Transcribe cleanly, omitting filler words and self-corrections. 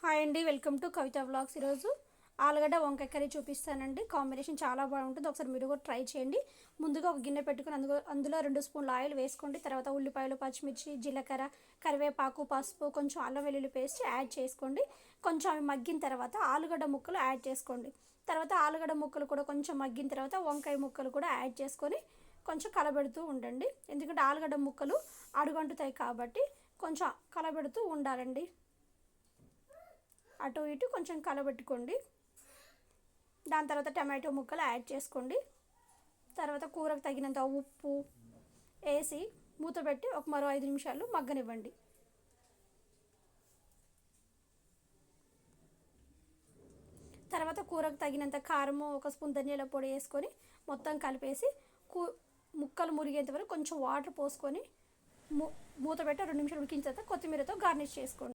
Hi అండి, welcome to Kavitha vlogs. ఈరోజు ఆలుగడ్డ వంకాయ కర్రీ చూపిస్తానండి. కాంబినేషన్ చాలా బాగుంటుంది, ఒకసారి మీరు కూడా ట్రై చేయండి. ముందుగా ఒక గిన్నె పెట్టుకుని అందులో 2 స్పూన్ల ఆయిల్ వేసుకోండి. తర్వాత ఉల్లిపాయలు, పచ్చిమిర్చి, జీలకర్ర, కరివేపాకు, పసుపు, కొంచెం అల్లం వెల్లుల్లి పేస్ట్ యాడ్ చేసుకోండి. కొంచెం అవి మగ్గిన తర్వాత ఆలుగడ్డ ముక్కలు యాడ్ చేసుకోండి. తర్వాత ఆలుగడ్డ ముక్కలు కూడా కొంచెం మగ్గిన తర్వాత వంకాయ ముక్కలు కూడా యాడ్ చేసుకొని కొంచెం కలబెడుతూ ఉండండి. ఎందుకంటే ఆలుగడ్డ ముక్కలు అడుగంటుతాయి కాబట్టి కొంచెం కలబెడుతూ ఉండాలండి. అటు ఇటు కొంచెం కలబెట్టుకోండి. దాని తర్వాత టమాటో ముక్కలు యాడ్ చేసుకోండి. తర్వాత కూరకు తగినంత ఉప్పు వేసి మూత పెట్టి మరో 5 నిమిషాలు మగ్గనివ్వండి. తర్వాత కూరకు తగినంత కారము, 1 స్పూన్ ధనియాల పొడి వేసుకొని మొత్తం కలిపేసి ముక్కలు మురిగేంత వరకు కొంచెం వాటర్ పోసుకొని మూత పెట్టి 2 నిమిషాలు ఉడికిన తర్వాత కొత్తిమీరతో గార్నిష్ చేసుకోండి.